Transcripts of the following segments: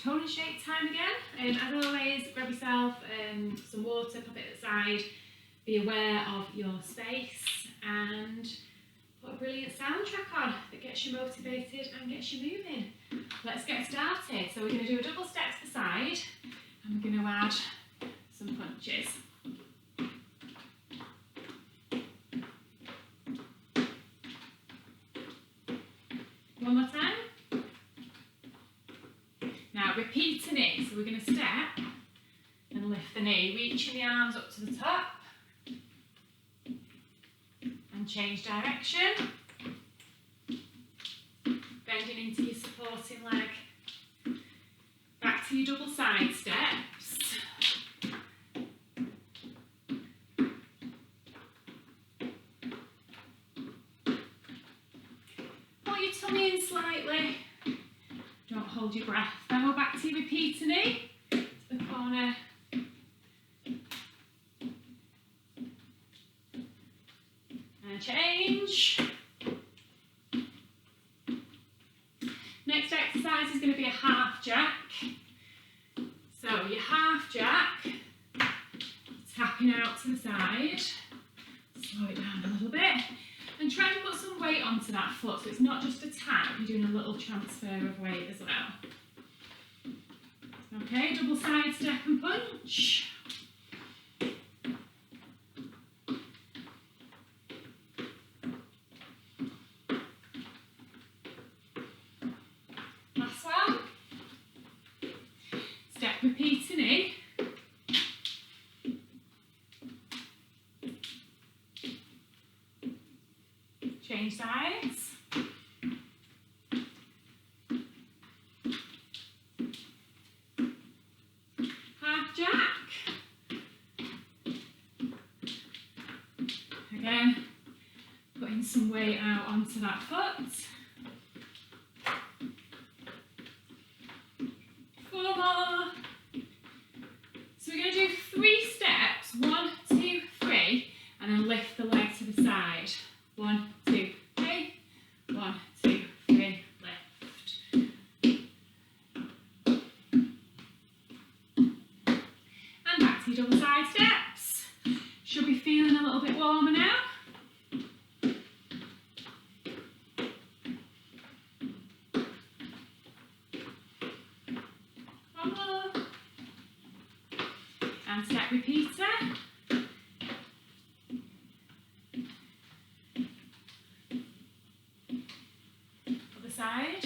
tone and shape time again. As always, grab yourself some water, pop it aside, be aware of your space and put a brilliant soundtrack on that gets you motivated and gets you moving. Let's get started. So we're going to do a double steps beside and we're going to add some punches. One more time. Now repeating it, so we're going to step and lift the knee, reaching the arms up to the top and change direction, bending into your supporting leg, back to your double side steps. Pull your tummy in slightly. Don't hold your breath. Then we're back to your repeater knee, to the corner. And change. Next exercise is going to be a half jack. So your half jack, tapping out to the side. Slow it down a little bit. And try and put some weight onto that foot, so it's not just a tap, you're doing a little transfer of weight as well. Okay, double side step and punch. Last one. Step repeating in. Change sides. Half jack. Again, putting some weight out onto that foot. 4 more. So we're going to do 3 steps. 1, 2, 3, and then lift the leg to the side. 1, 2, 3. 1, 2, 3. Lift. And back to your double side steps. Should be feeling a little bit warmer now. One more. And step repeater. Side.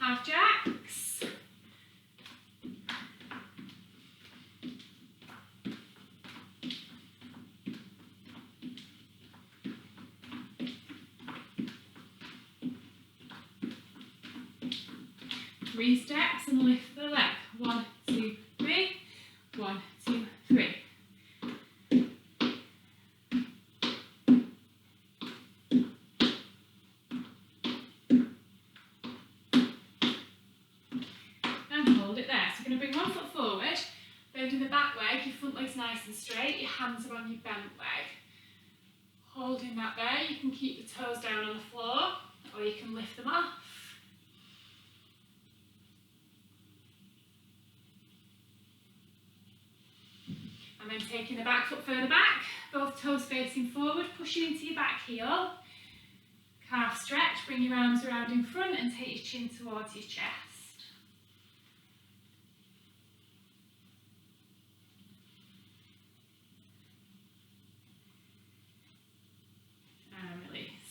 Half jacks. Three steps and lift the leg. 1, 2, 3. 1, 2, 3. Bending the back leg, your front leg's nice and straight, your hands are on your bent leg. Holding that there, you can keep the toes down on the floor, or you can lift them off. And then taking the back foot further back, both toes facing forward, pushing into your back heel. Calf stretch, bring your arms around in front and take your chin towards your chest.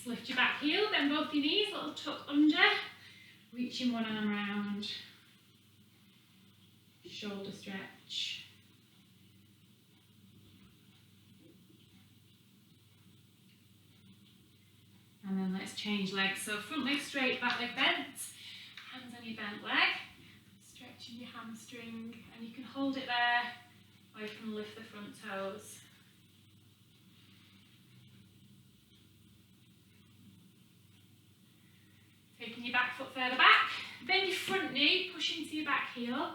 Lift your back heel, bend both your knees, little tuck under, reaching one arm round, shoulder stretch. And then let's change legs. So front leg straight, back leg bent, hands on your bent leg, stretching your hamstring, and you can hold it there, or you can lift the front toes. Taking your back foot further back, bend your front knee, push into your back heel,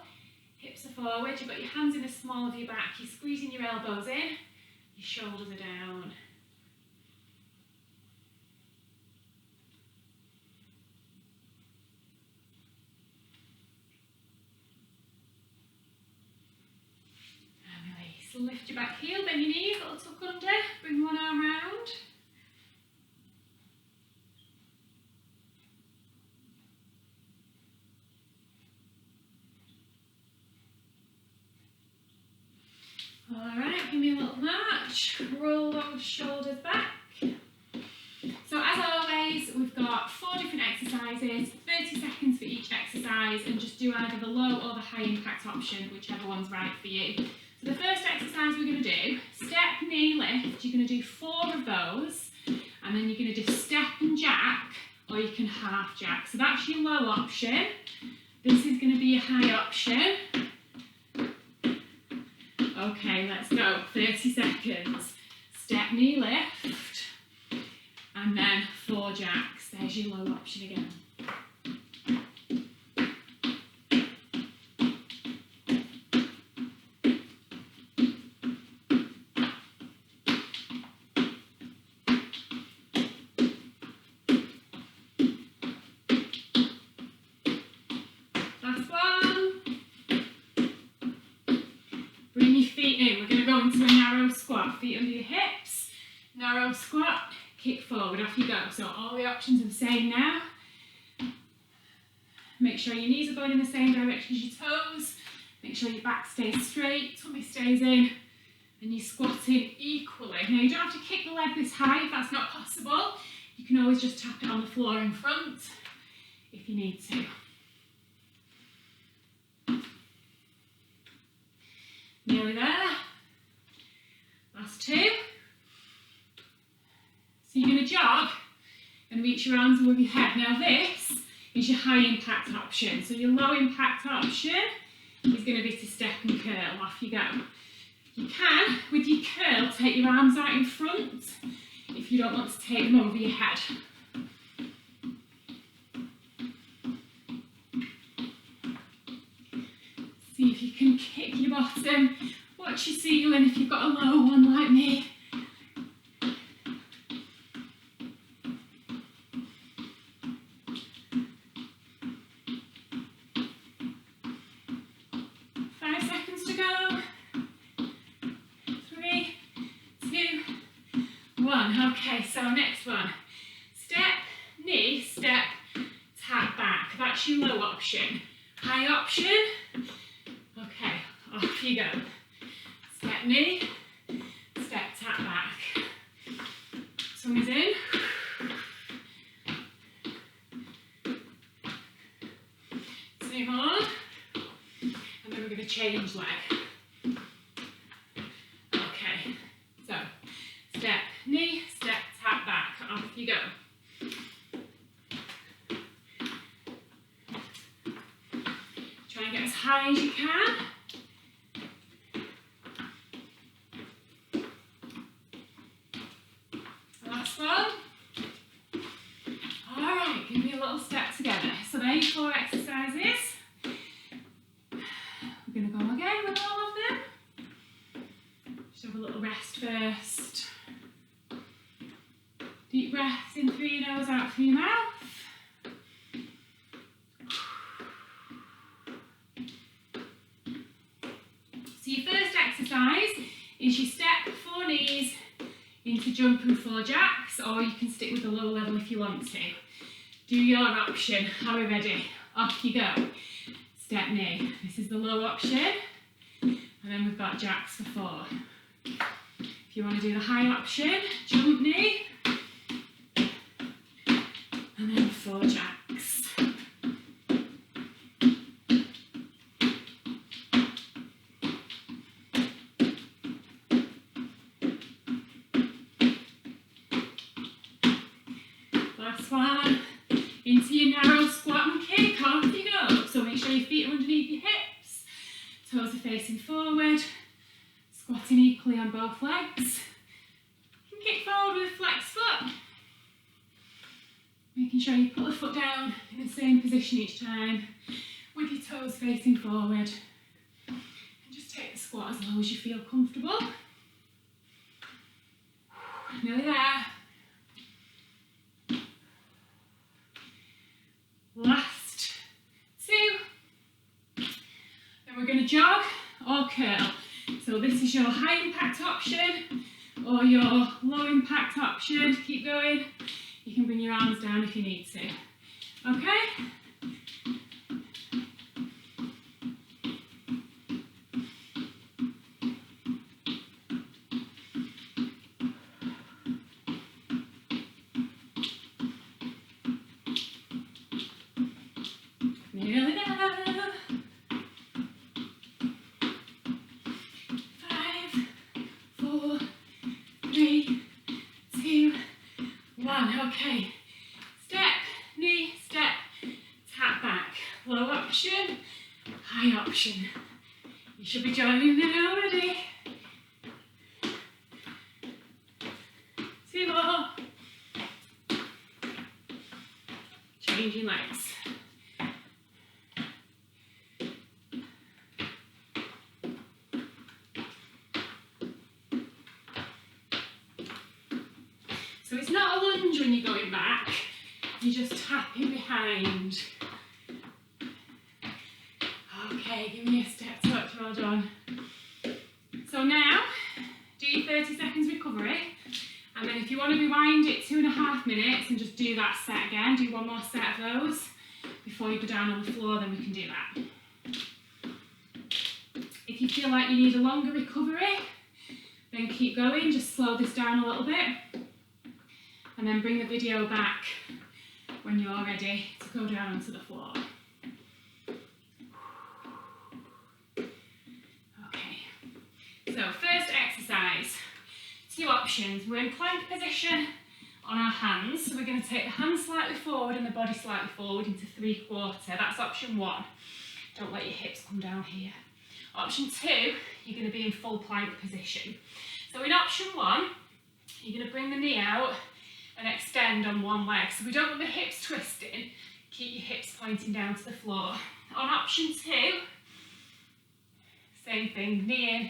hips are forward, you've got your hands in the small of your back, you're squeezing your elbows in, your shoulders are down. back heel, bend your knees, little tuck under, bring one arm round. Alright, give me a little march, roll those shoulders back. So as always, we've got 4 different exercises, 30 seconds for each exercise, and just do either the low or the high impact option, whichever one's right for you. So the first exercise we're going to do, step, knee, lift. You're going to do 4 of those, and then you're going to do step and jack, or you can half jack. So that's your low option. This is going to be your high option. Okay, let's go. 30 seconds. Step, knee, lift, and then 4 jacks. There's your low option again. Last one. Bring your feet in. We're going to go into a narrow squat. Feet under your hips. Narrow squat. Kick forward. Off you go. So all the options are the same now. Make sure your knees are going in the same direction as your toes. Make sure your back stays straight. Tummy stays in. And you're squatting equally. Now you don't have to kick the leg this high if that's not possible. You can always just tap it on the floor in front if you need to. Nearly there. Last 2. So you're going to jog and reach your arms above your head. Now this is your high impact option. So your low impact option is going to be to step and curl. Off you go. You can, with your curl, take your arms out in front if you don't want to take them over your head. See if you can kick your bottom. Watch your ceiling if you've got a low one like me. Okay, so next one. Step, knee, step, tap back. That's your low option. High option. Okay, off you go. Step, knee, step, tap back. Tummies in. Two more. And then we're going to change leg. Okay, so step, knee, step, tap back. Off you go. Try and get as high as you can. Last one. Alright, give me a little step together. So there are your 4 exercises. We're going to go again with all of them. Just have a little rest first. Deep breaths in through your nose, out through your mouth. So your first exercise is your step, 4 knees into jump and 4 jacks, or you can stick with the low level if you want to. Do your option. Are we ready? Off you go. Step, knee. This is the low option. And then we've got jacks for 4. If you want to do the high option, jump, knee. And then 4 jacks. Last one. Into your narrow squat and kick. Off you go. So make sure your feet are underneath your hips. Toes are facing forward. Squatting equally on both legs. You can kick forward with a flex foot. Making sure you put the foot down in the same position each time, with your toes facing forward. And just take the squat as low as you feel comfortable. Nearly there. Last 2. Then we're going to jog or curl. So this is your high impact option or your low impact option. Keep going. You can bring your arms down if you need to. Okay? Nearly there. 5, 4, 3, 2, 1. Okay. Step, knee, step, tap back. Low option, high option. You should be joining now already. 2 more. Changing legs. So it's not a lunge when you're going back, you're just tapping behind. Okay, give me a step touch, well done. So now, do your 30 seconds recovery, and then if you want to rewind it 2.5 minutes and just do that set again, do one more set of those before you go down on the floor, then we can do that. If you feel like you need a longer recovery, then keep going, just slow this down a little bit. And then bring the video back when you're ready to go down onto the floor. Okay, so first exercise, 2 options. We're in plank position on our hands, so we're going to take the hands slightly forward and the body slightly forward into 3/4. That's option 1. Don't let your hips come down here. Option 2, you're going to be in full plank position. So in option 1, you're going to bring the knee out and extend on one leg. So we don't want the hips twisting. Keep your hips pointing down to the floor. On option 2, same thing, knee in,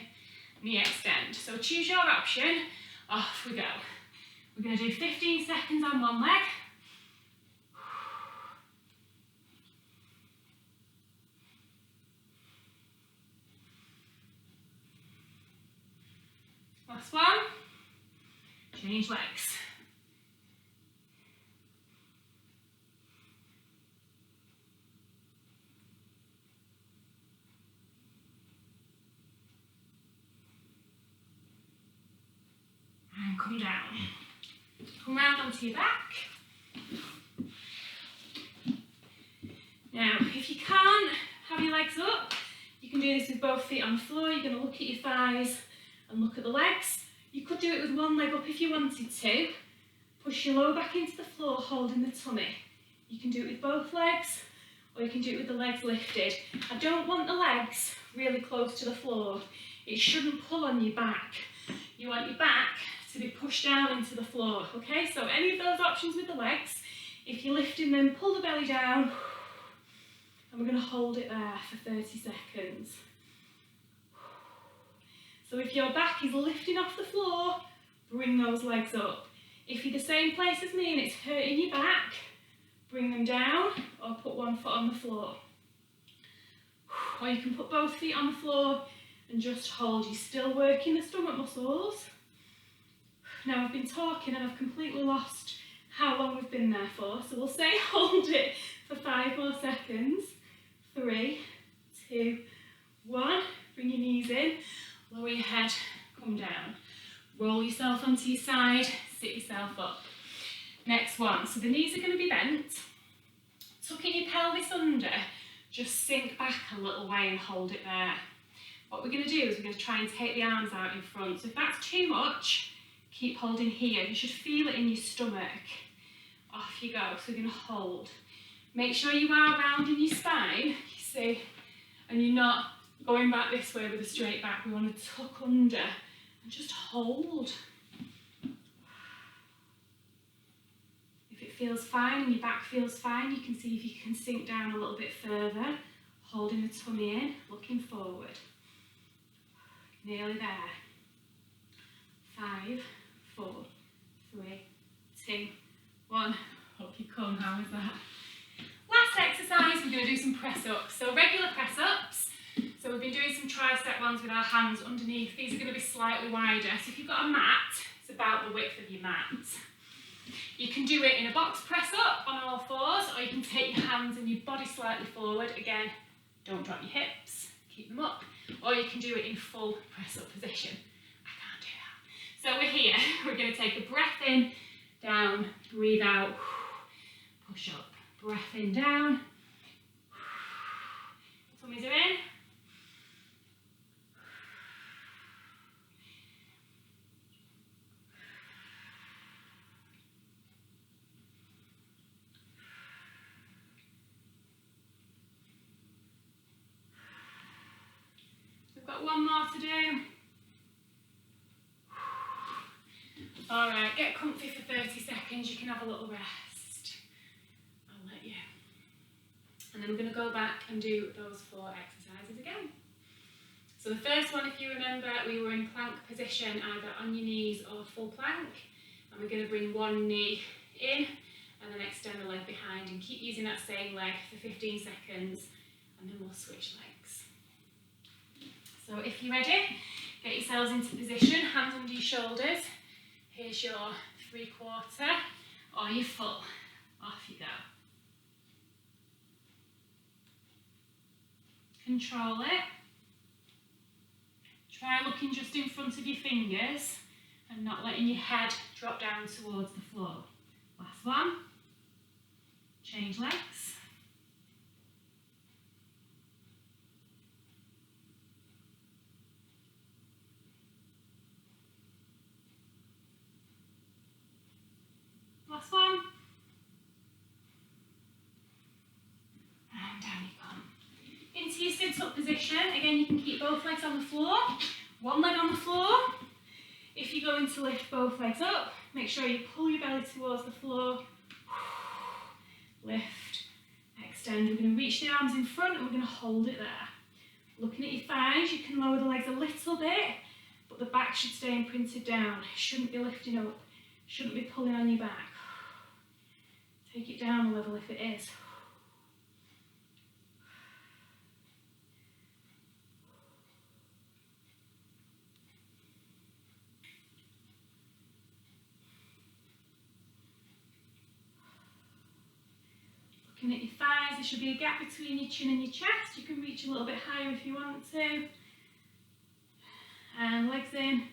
knee extend. So choose your option, off we go. We're going to do 15 seconds on one leg. Last one, change legs. And come down. Come round onto your back. Now, if you can't have your legs up, you can do this with both feet on the floor. You're going to look at your thighs and look at the legs. You could do it with one leg up if you wanted to. Push your lower back into the floor, holding the tummy. You can do it with both legs, or you can do it with the legs lifted. I don't want the legs really close to the floor. It shouldn't pull on your back. You want your back to be pushed down into the floor, okay? So any of those options with the legs, if you're lifting them, pull the belly down, and we're going to hold it there for 30 seconds. So if your back is lifting off the floor, bring those legs up. If you're the same place as me and it's hurting your back, bring them down or put one foot on the floor. Or you can put both feet on the floor and just hold. You're still working the stomach muscles. Now I've been talking and I've completely lost how long we've been there for. So we'll say hold it for 5 more seconds. 3, 2, 1. Bring your knees in. Lower your head, come down. Roll yourself onto your side, sit yourself up. Next one, so the knees are going to be bent. Tucking your pelvis under, just sink back a little way and hold it there. What we're going to do is we're going to try and take the arms out in front. So if that's too much, keep holding here. You should feel it in your stomach. Off you go, so we're going to hold. Make sure you are rounding your spine, you see, and you're not going back this way with a straight back. We want to tuck under and just hold. If it feels fine and your back feels fine, you can see if you can sink down a little bit further, holding the tummy in, looking forward. Nearly there. 5, 4, 3, 2, 1. Up you come. How was that? Last exercise, we're going to do some press-ups. So regular press-ups. So we've been doing some tricep ones with our hands underneath. These are going to be slightly wider. So if you've got a mat, it's about the width of your mat. You can do it in a box press up on all fours, or you can take your hands and your body slightly forward. Again, don't drop your hips, keep them up. Or you can do it in full press up position. I can't do that. So we're here. We're going to take a breath in, down, breathe out, push up. Breath in, down. Tummies are in. We've got one more to do. Alright, get comfy for 30 seconds. You can have a little rest. I'll let you. And then we're going to go back and do those 4 exercises again. So the first one, if you remember, we were in plank position, either on your knees or full plank. And we're going to bring one knee in and then extend the leg behind and keep using that same leg for 15 seconds and then we'll switch legs. So if you're ready, get yourselves into position, hands under your shoulders. Here's your 3/4 or your full. Off you go. Control it. Try looking just in front of your fingers and not letting your head drop down towards the floor. Last one. Change legs. Last one. And down you come. Into your sit-up position. Again, you can keep both legs on the floor. One leg on the floor. If you're going to lift both legs up, make sure you pull your belly towards the floor. Lift, extend. We're going to reach the arms in front and we're going to hold it there. Looking at your thighs, you can lower the legs a little bit, but the back should stay imprinted down. It shouldn't be lifting up. Shouldn't be pulling on your back. Take it down a level if it is. Looking at your thighs, there should be a gap between your chin and your chest. You can reach a little bit higher if you want to. And legs in.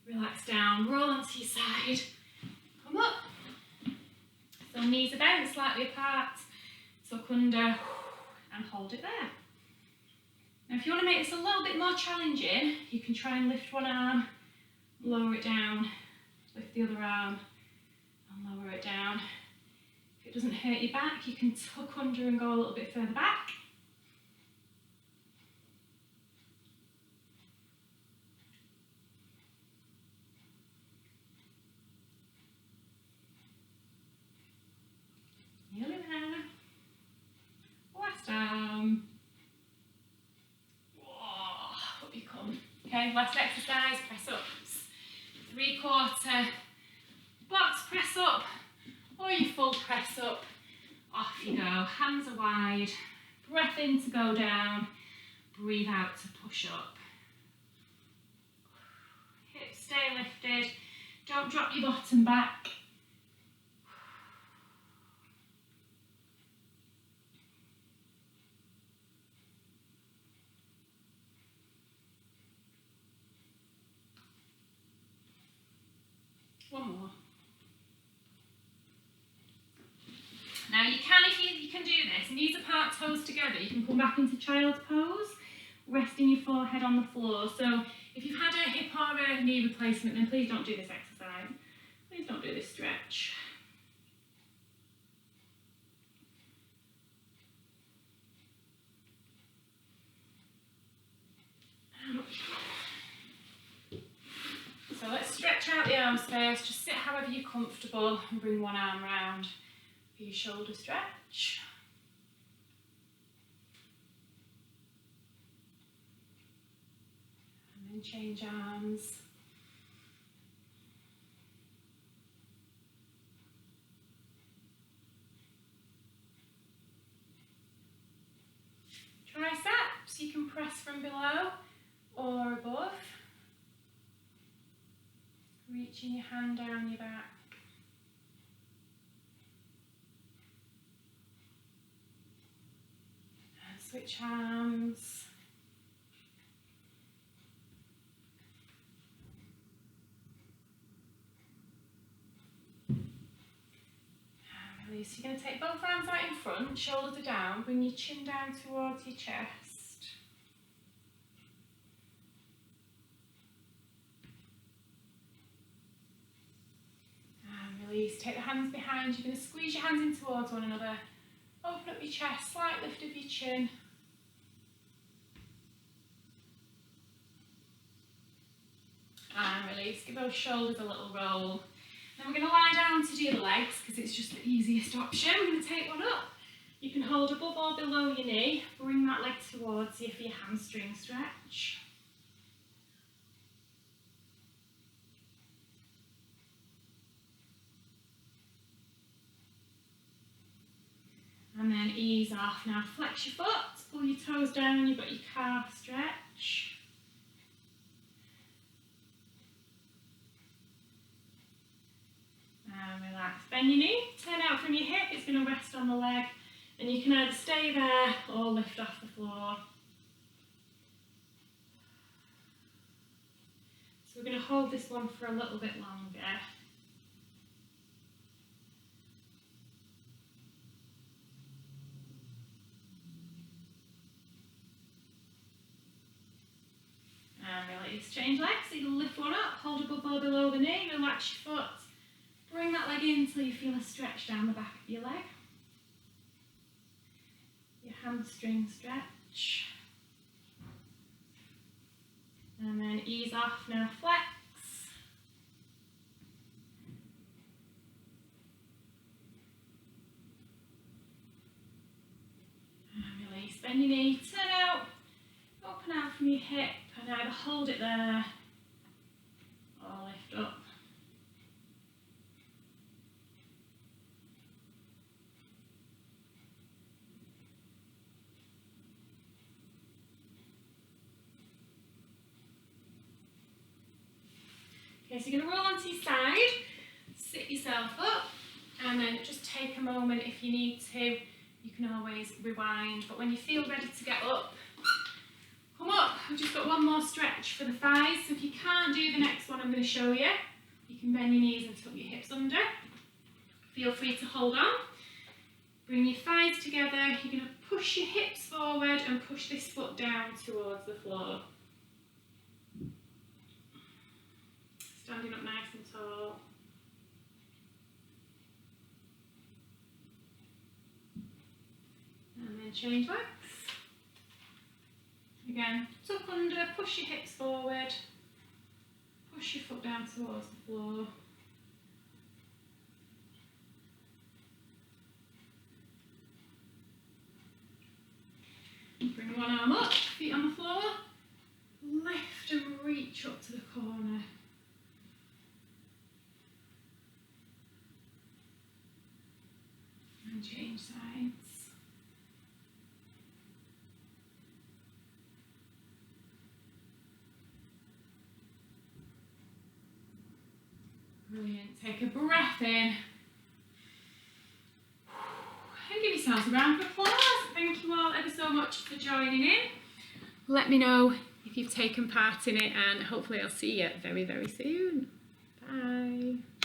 Relax down, roll onto your side. Come up. So knees are bent, slightly apart. Tuck under and hold it there. Now if you want to make this a little bit more challenging, you can try and lift one arm, lower it down, lift the other arm and lower it down. If it doesn't hurt your back, you can tuck under and go a little bit further back. Nearly there. Last arm. Whoa, up you come. Okay, last exercise, press ups. 3/4 box press up or your full press up. Off you go. Hands are wide. Breath in to go down. Breathe out to push up. Hips stay lifted. Don't drop your bottom back. One more. Now you can, if you can do this, knees apart, toes together, you can come back into child's pose, resting your forehead on the floor. So if you've had a hip or a knee replacement, then please don't do this exercise. Please don't do this stretch. So let's stretch out the arms first. Just sit however you're comfortable and bring one arm round for your shoulder stretch. And then change arms. Triceps, you can press chest from below or above. Reaching your hand down your back. And switch arms. So you're going to take both arms out in front, shoulders are down, bring your chin down towards your chest. And release, take the hands behind you, you're going to squeeze your hands in towards one another, open up your chest, slight lift of your chin. And release, give those shoulders a little roll. Then we're going to lie down to do the legs because it's just the easiest option. We're going to take one up. You can hold above or below your knee. Bring that leg towards you for your hamstring stretch. And then ease off. Now flex your foot, pull your toes down, you've got your calf stretch. And relax. Bend your knee, turn out from your hip, it's going to rest on the leg, and you can either stay there or lift off the floor. So we're going to hold this one for a little bit longer. And release, change legs, so you lift one up, hold above or below the knee, relax your foot. Bring that leg in until you feel a stretch down the back of your leg. Your hamstring stretch. And then ease off, now flex. And release, bend your knee, turn out, open out from your hip, and either hold it there or lift up. Okay, so you're going to roll onto your side, sit yourself up, and then just take a moment if you need to. You can always rewind, but when you feel ready to get up, come up. We've just got one more stretch for the thighs, so if you can't do the next one I'm going to show you, you can bend your knees and tuck your hips under. Feel free to hold on. Bring your thighs together, you're going to push your hips forward and push this foot down towards the floor. Standing up nice and tall. And then change legs. Again, tuck under, push your hips forward, push your foot down towards the floor. Bring one arm up, feet on the floor, lift and reach up to the corner. And change sides. Brilliant. Take a breath in. And give yourselves a round of applause. Thank you all ever so much for joining in. Let me know if you've taken part in it, and hopefully I'll see you very, very soon. Bye.